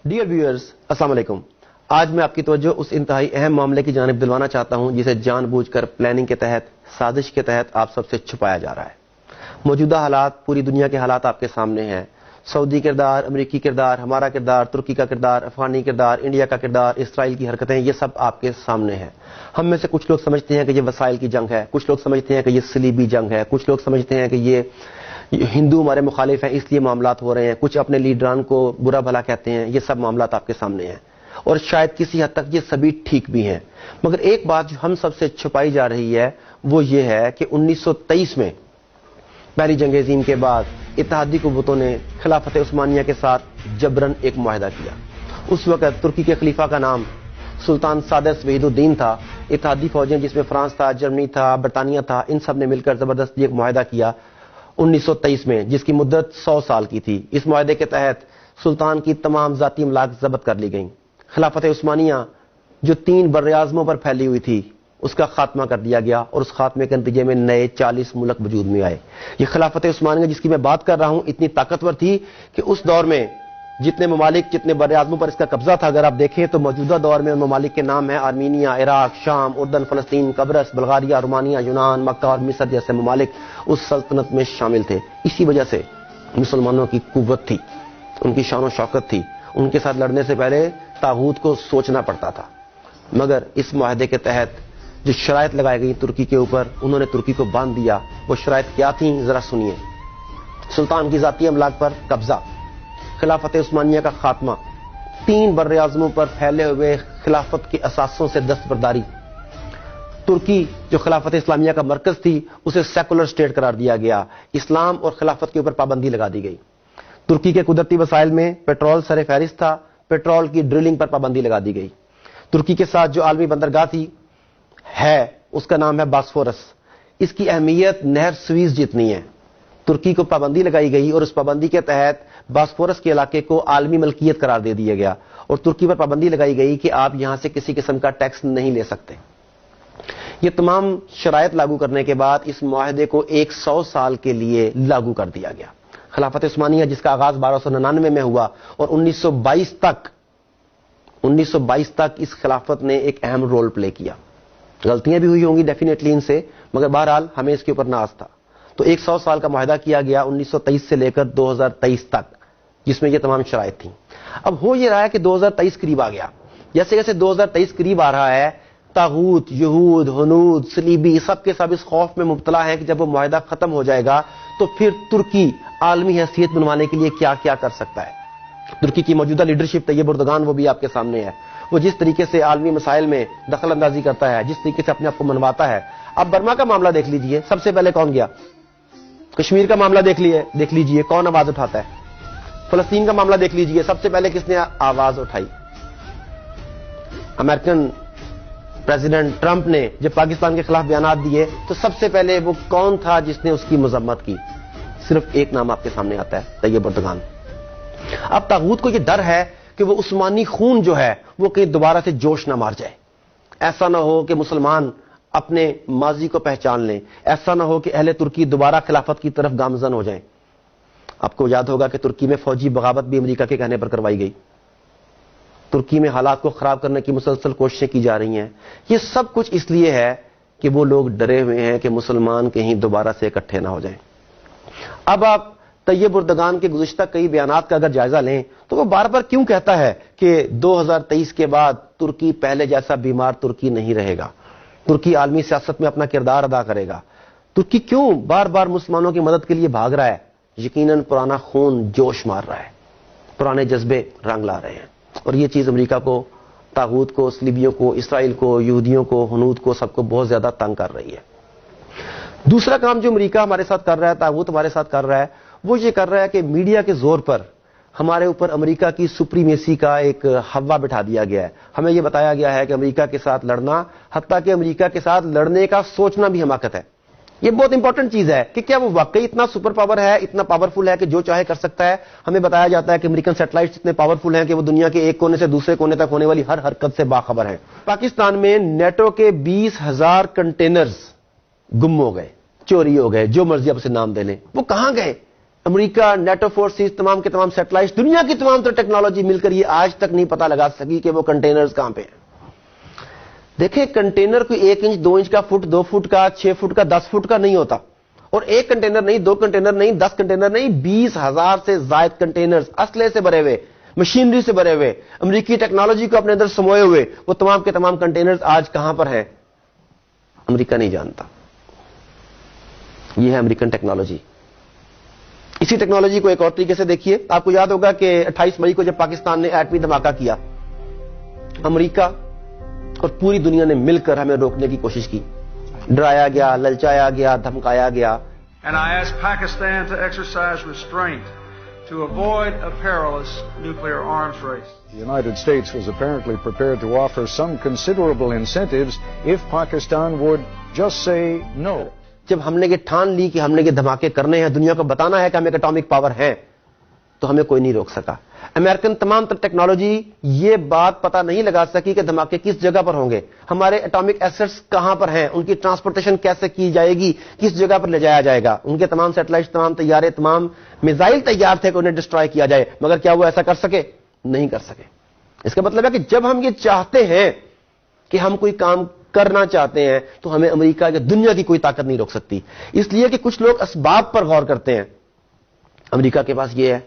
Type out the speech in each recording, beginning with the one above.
Dear viewers, السلام علیکم۔ آج میں آپ کی توجہ اس انتہائی اہم معاملے کی جانب دلوانا چاہتا ہوں جسے جان بوجھ کر پلاننگ کے تحت، سازش کے تحت آپ سب سے چھپایا جا رہا ہے۔ موجودہ حالات، پوری دنیا کے حالات آپ کے سامنے ہیں۔ سعودی کردار، امریکی کردار، ہمارا کردار، ترکی کا کردار، افغانی کردار، انڈیا کا کردار، اسرائیل کی حرکتیں، یہ سب آپ کے سامنے ہیں۔ ہم میں سے کچھ لوگ سمجھتے ہیں کہ یہ وسائل کی جنگ ہے، کچھ لوگ سمجھتے ہیں کہ یہ صلیبی جنگ ہے، کچھ لوگ سمجھتے ہیں کہ یہ ہندو ہمارے مخالف ہیں اس لیے معاملات ہو رہے ہیں، کچھ اپنے لیڈران کو برا بھلا کہتے ہیں۔ یہ سب معاملات آپ کے سامنے ہیں اور شاید کسی حد تک یہ سبھی ٹھیک بھی ہیں، مگر ایک بات جو ہم سب سے چھپائی جا رہی ہے وہ یہ ہے کہ 1923 میں پہلی جنگ عظیم کے بعد اتحادی قوتوں نے خلافت عثمانیہ کے ساتھ جبرن ایک معاہدہ کیا۔ اس وقت ترکی کے خلیفہ کا نام سلطان سادس وحید الدین تھا۔ اتحادی فوجیں جس میں فرانس تھا، جرمنی تھا، برطانیہ تھا، ان سب نے مل کر زبردستی ایک معاہدہ کیا 1923 میں، جس کی مدت 100 سال کی تھی۔ اس معاہدے کے تحت سلطان کی تمام ذاتی املاک ضبط کر لی گئیں۔ خلافت عثمانیہ جو 3 براعظموں پر پھیلی ہوئی تھی اس کا خاتمہ کر دیا گیا اور اس خاتمے کے نتیجے میں نئے 40 ملک وجود میں آئے۔ یہ خلافت عثمانیہ جس کی میں بات کر رہا ہوں اتنی طاقتور تھی کہ اس دور میں جتنے ممالک، جتنے براعظموں پر اس کا قبضہ تھا، اگر آپ دیکھیں تو موجودہ دور میں ان ممالک کے نام ہیں آرمینیا، عراق، شام، اردن، فلسطین، قبرص، بلغاریہ، رومانیہ، یونان، مکہ اور مصر جیسے ممالک اس سلطنت میں شامل تھے۔ اسی وجہ سے مسلمانوں کی قوت تھی، ان کی شان و شوکت تھی، ان کے ساتھ لڑنے سے پہلے طاغوت کو سوچنا پڑتا تھا۔ مگر اس معاہدے کے تحت جو شرائط لگائی گئی ترکی کے اوپر، انہوں نے ترکی کو باندھ دیا۔ وہ شرائط کیا تھیں ذرا سنیے۔ سلطان کی ذاتی املاک پر قبضہ، خلافت عثمانیہ کا خاتمہ، 3 براعظموں پر پھیلے ہوئے خلافت کے اثاثوں سے دستبرداری، ترکی جو خلافت اسلامیہ کا مرکز تھی اسے سیکولر سٹیٹ قرار دیا گیا، اسلام اور خلافت کے اوپر پابندی لگا دی گئی۔ ترکی کے قدرتی وسائل میں پیٹرول سر فہرست تھا، پیٹرول کی ڈرلنگ پر پابندی لگا دی گئی۔ ترکی کے ساتھ جو عالمی بندرگاہ تھی ہے اس کا نام ہے باسفورس۔ اس کی اہمیت نہر سویز جتنی ہے۔ ترکی کو پابندی لگائی گئی اور اس پابندی کے تحت باسفورس کے علاقے کو عالمی ملکیت قرار دے دیا گیا اور ترکی پر پابندی لگائی گئی کہ آپ یہاں سے کسی قسم کا ٹیکس نہیں لے سکتے۔ یہ تمام شرائط لاگو کرنے کے بعد اس معاہدے کو 100 سال کے لیے لاگو کر دیا گیا۔ خلافت عثمانیہ جس کا آغاز 1299 میں ہوا اور 1922 تک اس خلافت نے ایک اہم رول پلے کیا۔ غلطیاں بھی ہوئی ہوں گی ڈیفینیٹلی ان سے، مگر بہرحال ہمیں اس کے اوپر ناز تھا۔ تو 100 سال کا معاہدہ کیا گیا 1923 سے لے کر 2023 تک، جس میں یہ تمام شرائط تھیں۔ اب ہو یہ رہا ہے کہ 2023 قریب آ گیا۔ جیسے جیسے 2023 قریب آ رہا ہے، طاغوت، یہود، ہنود، صلیبی سب کے سب اس خوف میں مبتلا ہیں کہ جب وہ معاہدہ ختم ہو جائے گا تو پھر ترکی عالمی حیثیت بنوانے کے لیے کیا کیا کر سکتا ہے۔ ترکی کی موجودہ لیڈرشپ طیب اردگان وہ بھی آپ کے سامنے ہے۔ وہ جس طریقے سے عالمی مسائل میں دخل اندازی کرتا ہے، جس طریقے سے اپنے آپ کو منواتا ہے۔ اب برما کا معاملہ دیکھ لیجئے، سب سے پہلے کون گیا؟ کشمیر کا معاملہ دیکھ لیجئے کون آواز اٹھاتا ہے؟ فلسطین کا معاملہ دیکھ لیجئے، سب سے پہلے کس نے آواز اٹھائی؟ امریکن پریزیڈنٹ ٹرمپ نے جب پاکستان کے خلاف بیانات دیے تو سب سے پہلے وہ کون تھا جس نے اس کی مذمت کی؟ صرف ایک نام آپ کے سامنے آتا ہے، طیب اردگان۔ اب طاغوت کو یہ ڈر ہے کہ وہ عثمانی خون جو ہے وہ کہیں دوبارہ سے جوش نہ مار جائے۔ ایسا نہ ہو کہ مسلمان اپنے ماضی کو پہچان لیں، ایسا نہ ہو کہ اہل ترکی دوبارہ خلافت کی طرف گامزن ہو جائیں۔ آپ کو یاد ہوگا کہ ترکی میں فوجی بغاوت بھی امریکہ کے کہنے پر کروائی گئی۔ ترکی میں حالات کو خراب کرنے کی مسلسل کوششیں کی جا رہی ہیں۔ یہ سب کچھ اس لیے ہے کہ وہ لوگ ڈرے ہوئے ہیں کہ مسلمان کہیں دوبارہ سے اکٹھے نہ ہو جائیں۔ اب آپ طیب اردگان کے گزشتہ کئی بیانات کا اگر جائزہ لیں تو وہ بار بار کیوں کہتا ہے کہ 2023 کے بعد ترکی پہلے جیسا بیمار ترکی نہیں رہے گا، ترکی عالمی سیاست میں اپنا کردار ادا کرے گا؟ ترکی کیوں بار بار مسلمانوں کی مدد کے لیے بھاگ رہا ہے؟ یقیناً پرانا خون جوش مار رہا ہے، پرانے جذبے رنگ لا رہے ہیں، اور یہ چیز امریکہ کو، طاغوت کو، صلیبیوں کو، اسرائیل کو، یہودیوں کو، ہنود کو، سب کو بہت زیادہ تنگ کر رہی ہے۔ دوسرا کام جو امریکہ ہمارے ساتھ کر رہا ہے، طاغوت ہمارے ساتھ کر رہا ہے، وہ یہ کر رہا ہے کہ میڈیا کے زور پر ہمارے اوپر امریکہ کی سپریمیسی کا ایک ہوا بٹھا دیا گیا ہے۔ ہمیں یہ بتایا گیا ہے کہ امریکہ کے ساتھ لڑنا، حتیٰ کہ امریکہ کے ساتھ لڑنے کا سوچنا بھی حماقت ہے۔ یہ بہت امپورٹنٹ چیز ہے کہ کیا وہ واقعی اتنا سپر پاور ہے، اتنا پاورفل ہے کہ جو چاہے کر سکتا ہے؟ ہمیں بتایا جاتا ہے کہ امریکن سیٹلائٹس اتنے پاورفل ہیں کہ وہ دنیا کے ایک کونے سے دوسرے کونے تک ہونے والی ہر حرکت سے باخبر ہیں۔ پاکستان میں نیٹو کے 20,000 کنٹینرز گم ہو گئے، چوری ہو گئے، جو مرضی آپ اسے نام دے لیں۔ وہ کہاں گئے؟ امریکہ، نیٹو فورسز، تمام کے تمام سیٹلائٹ، دنیا کی تمام تر ٹیکنالوجی مل کر یہ آج تک نہیں پتا لگا سکی کہ وہ کنٹینرز کہاں پہ ہیں۔ دیکھیں کنٹینر کوئی 1 انچ 2 انچ کا، فٹ 2 فٹ کا، 6 فٹ کا، 10 فٹ کا نہیں ہوتا، اور ایک کنٹینر نہیں، 2 کنٹینر نہیں، 10 کنٹینر نہیں، 20,000 سے زائد کنٹینرز اسلحے سے بھرے ہوئے، مشینری سے بھرے ہوئے، امریکی ٹیکنالوجی کو اپنے اندر سموئے ہوئے، وہ تمام کے تمام کنٹینرز آج کہاں پر ہیں امریکہ نہیں جانتا۔ یہ ہے امریکن ٹیکنالوجی۔ اسی ٹیکنالوجی کو ایک اور طریقے سے دیکھیے، آپ کو یاد ہوگا کہ 28 مئی کو جب پاکستان نے ایٹمی دھماکہ کیا، امریکہ اور پوری دنیا نے مل کر ہمیں روکنے کی کوشش کی، ڈرایا گیا، للچایا گیا، دھمکایا گیا۔ And I ask Pakistan to exercise restraint to avoid a perilous nuclear arms race. The United States was apparently prepared to offer some considerable incentives if Pakistan would just say no. جب ہم نے یہ ٹھان لی کہ ہم نے یہ دھماکے کرنے ہیں، دنیا کو بتانا ہے کہ ہم ایک اٹامک پاور ہیں، تو ہمیں کوئی نہیں روک سکا۔ امریکن تمام تر ٹیکنالوجی یہ بات پتہ نہیں لگا سکی کہ دھماکے کس جگہ پر ہوں گے، ہمارے اٹامک ایسٹس کہاں پر ہیں، ان کی ٹرانسپورٹیشن کیسے کی جائے گی، کس جگہ پر لے جایا جائے گا۔ ان کے تمام سیٹلائٹ، تمام طیارے، تمام میزائل تیار تھے کہ انہیں ڈسٹرائے کیا جائے، مگر کیا وہ ایسا کر سکے؟ نہیں کر سکے۔ اس کا مطلب ہے کہ جب ہم یہ چاہتے ہیں کہ ہم کوئی کام کرنا چاہتے ہیں تو ہمیں امریکہ یا دنیا کی کوئی طاقت نہیں روک سکتی۔ اس لیے کہ کچھ لوگ اسباب پر غور کرتے ہیں، امریکہ کے پاس یہ ہے،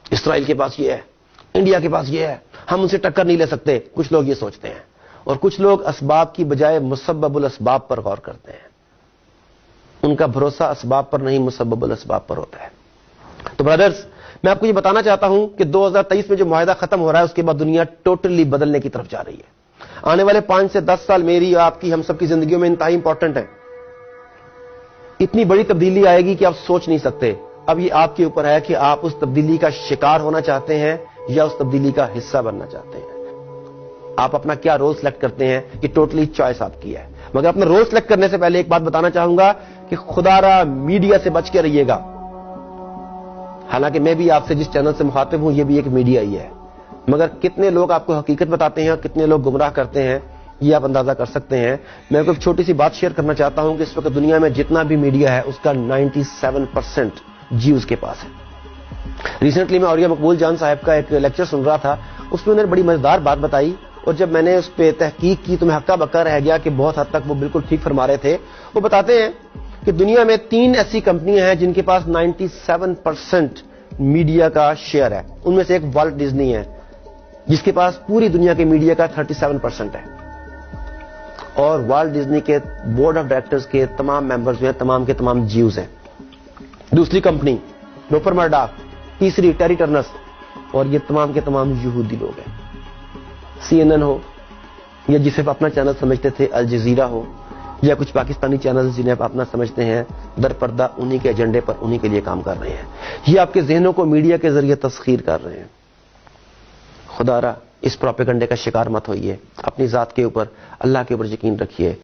اسرائیل کے پاس یہ ہے، انڈیا کے پاس یہ ہے، ہم ان سے ٹکر نہیں لے سکتے، کچھ لوگ یہ سوچتے ہیں، اور کچھ لوگ اسباب کی بجائے مسبب الاسباب پر غور کرتے ہیں۔ ان کا بھروسہ اسباب پر نہیں، مسبب الاسباب پر ہوتا ہے۔ تو برادرز، میں آپ کو یہ بتانا چاہتا ہوں کہ 2023 میں جو معاہدہ ختم ہو رہا ہے اس کے بعد دنیا ٹوٹلی بدلنے کی طرف جا رہی ہے۔ آنے والے 5 سے 10 سال میری، آپ کی، ہم سب کی زندگیوں میں انتہائی امپورٹنٹ ہے۔ اتنی بڑی تبدیلی آئے گی کہ آپ سوچ نہیں سکتے۔ اب یہ آپ کے اوپر ہے کہ آپ اس تبدیلی کا شکار ہونا چاہتے ہیں یا اس تبدیلی کا حصہ بننا چاہتے ہیں۔ آپ اپنا کیا رول سلیکٹ کرتے ہیں، یہ ٹوٹلی چوائس آپ کی ہے۔ مگر اپنا رول سلیکٹ کرنے سے پہلے ایک بات بتانا چاہوں گا کہ خدا را میڈیا سے بچ کے رہیے گا۔ حالانکہ میں بھی آپ سے جس چینل سے مخاطب ہوں یہ بھی ایک میڈیا ہی ہے، مگر کتنے لوگ آپ کو حقیقت بتاتے ہیں اور کتنے لوگ گمراہ کرتے ہیں یہ آپ اندازہ کر سکتے ہیں۔ میں کو ایک چھوٹی سی بات شیئر کرنا چاہتا ہوں کہ اس وقت دنیا میں جتنا بھی میڈیا ہے اس کا 97% جی اس کے پاس ہے۔ ریسنٹلی میں اوریہ مقبول جان صاحب کا ایک لیکچر سن رہا تھا، اس میں انہوں نے بڑی مزیدار بات بتائی، اور جب میں نے اس پہ تحقیق کی تو میں ہکا بکا رہ گیا کہ بہت حد تک وہ بالکل ٹھیک فرما رہے تھے۔ وہ بتاتے ہیں کہ دنیا میں 3 ایسی کمپنیاں ہیں جن کے پاس 97% میڈیا کا شیئر ہے۔ ان میں سے ایک والٹ ڈزنی ہے جس کے پاس پوری دنیا کے میڈیا کا 37% ہے، اور والٹ ڈزنی کے بورڈ آف ڈائریکٹرز کے تمام ممبرز جو ہیں تمام کے تمام جیوز ہیں۔ دوسری کمپنی روپر مرڈاک، تیسری ٹیری ٹرنرس، اور یہ تمام کے تمام یہودی لوگ ہیں۔ CNN ہو یا جسے آپ اپنا چینل سمجھتے تھے الجزیرہ ہو، یا کچھ پاکستانی چینلز جنہیں آپ اپنا سمجھتے ہیں، در پردہ انہی کے ایجنڈے پر انہی کے لیے کام کر رہے ہیں۔ یہ آپ کے ذہنوں کو میڈیا کے ذریعے تسخیر کر رہے ہیں۔ خدا را اس پروپیگنڈے کا شکار مت ہوئیے، اپنی ذات کے اوپر، اللہ کے اوپر یقین رکھیے۔